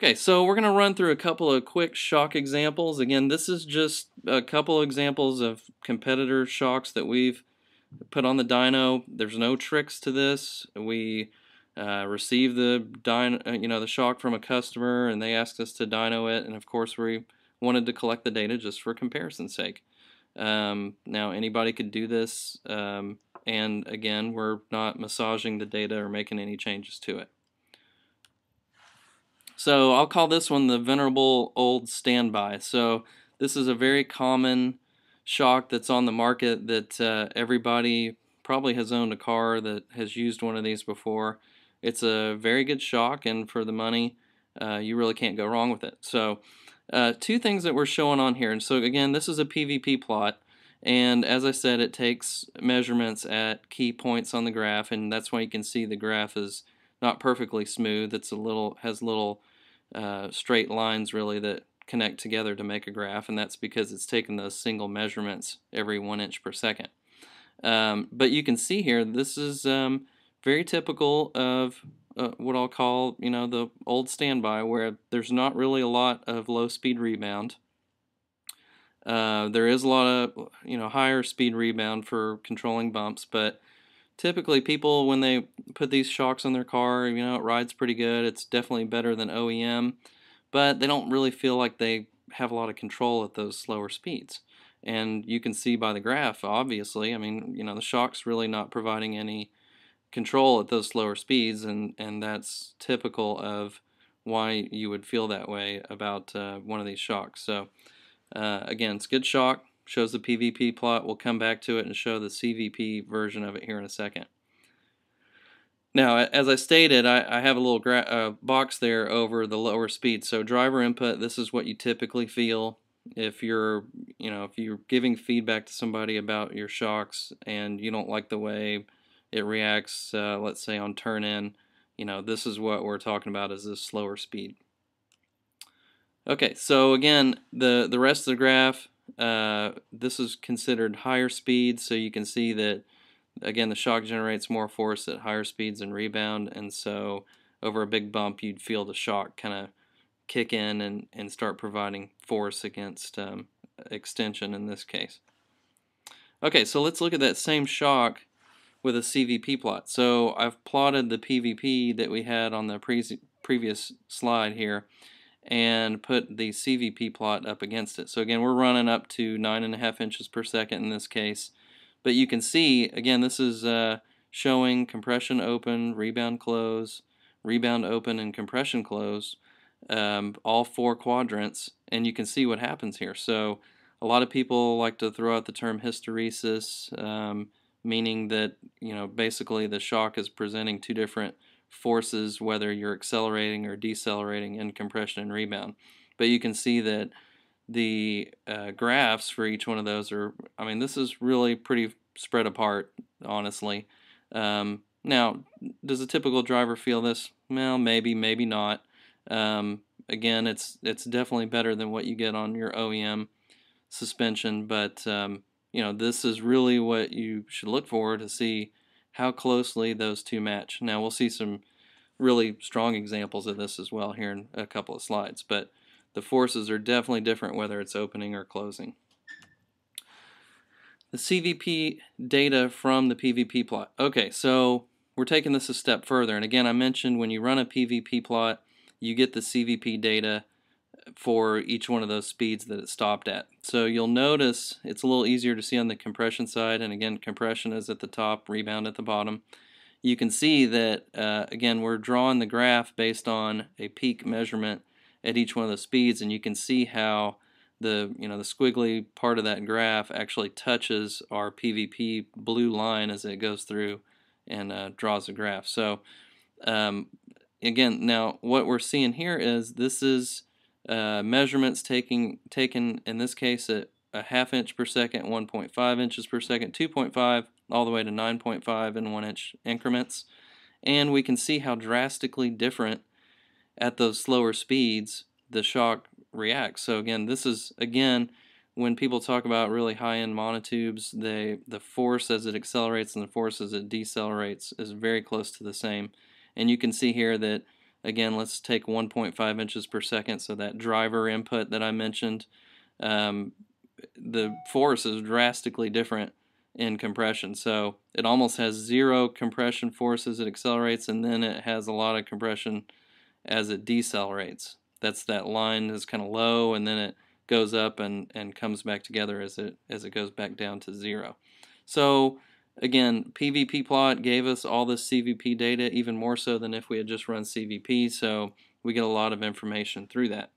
Okay, so we're going to run through a couple of quick shock examples. Again, this is just a couple of examples of competitor shocks that we've put on the dyno. There's no tricks to this. We received the the shock from a customer, and they asked us to dyno it, and of course we wanted to collect the data just for comparison's sake. Now anybody could do this, and again, we're not massaging the data or making any changes to it. So I'll call this one the venerable old standby. So this is a very common shock that's on the market that everybody probably has owned a car that has used one of these before. It's a very good shock, and for the money, you really can't go wrong with it. So two things that we're showing on here. And so again, this is a PVP plot. And as I said, it takes measurements at key points on the graph, and that's why you can see the graph is not perfectly smooth. It's has little straight lines really that connect together to make a graph, and that's because it's taken those single measurements every 1 inch per second. But you can see here, this is very typical of what I'll call, the old standby, where there's not really a lot of low speed rebound. There is a lot of higher speed rebound for controlling bumps, but typically people, when they put these shocks on their car, it rides pretty good. It's definitely better than OEM, but they don't really feel like they have a lot of control at those slower speeds. And you can see by the graph, obviously, the shock's really not providing any control at those slower speeds, and that's typical of why you would feel that way about one of these shocks. So again, it's a good shock, shows the PVP plot. We'll come back to it and show the CVP version of it here in a second. Now, as I stated, I have a little box there over the lower speed. So driver input, this is what you typically feel if you're giving feedback to somebody about your shocks and you don't like the way it reacts, let's say on turn in, this is what we're talking about, is this slower speed. Okay, so again, the rest of the graph, this is considered higher speed, so you can see that, again, the shock generates more force at higher speeds and rebound, and so over a big bump you'd feel the shock kind of kick in and start providing force against extension in this case. Okay, so let's look at that same shock with a CVP plot. So I've plotted the PVP that we had on the previous slide here and put the CVP plot up against it. So again, we're running up to 9.5 inches per second in this case. But you can see, again, this is showing compression open, rebound close, rebound open, and compression close, all four quadrants, and you can see what happens here. So a lot of people like to throw out the term hysteresis, meaning that basically the shock is presenting two different forces, whether you're accelerating or decelerating in compression and rebound. But you can see that the graphs for each one of those are, this is really pretty spread apart, honestly. Now, does a typical driver feel this? Well, maybe, maybe not. Again, it's definitely better than what you get on your OEM suspension, but this is really what you should look for to see how closely those two match. Now, we'll see some really strong examples of this as well here in a couple of slides, but the forces are definitely different whether it's opening or closing. The CVP data from the PVP plot. Okay, so we're taking this a step further, and again, I mentioned when you run a PVP plot, you get the CVP data for each one of those speeds that it stopped at. So you'll notice it's a little easier to see on the compression side, and again, compression is at the top, rebound at the bottom. You can see that, again, we're drawing the graph based on a peak measurement at each one of the speeds, and you can see how the squiggly part of that graph actually touches our PVP blue line as it goes through and draws a graph. So again, now what we're seeing here is this is measurements taken in this case at a 1/2 inch per second, 1.5 inches per second, 2.5, all the way to 9.5 in 1 inch increments. And we can see how drastically different at those slower speeds the shock reacts. So again, this is, when people talk about really high-end monotubes, the force as it accelerates and the force as it decelerates is very close to the same. And you can see here that Again, let's take 1.5 inches per second, so that driver input that I mentioned, um, the force is drastically different in compression. So it almost has zero compression force as it accelerates, and then it has a lot of compression as it decelerates. That's that line is kind of low, and then it goes up and comes back together as it goes back down to zero. So again, PVP plot gave us all this CVP data, even more so than if we had just run CVP, so we get a lot of information through that.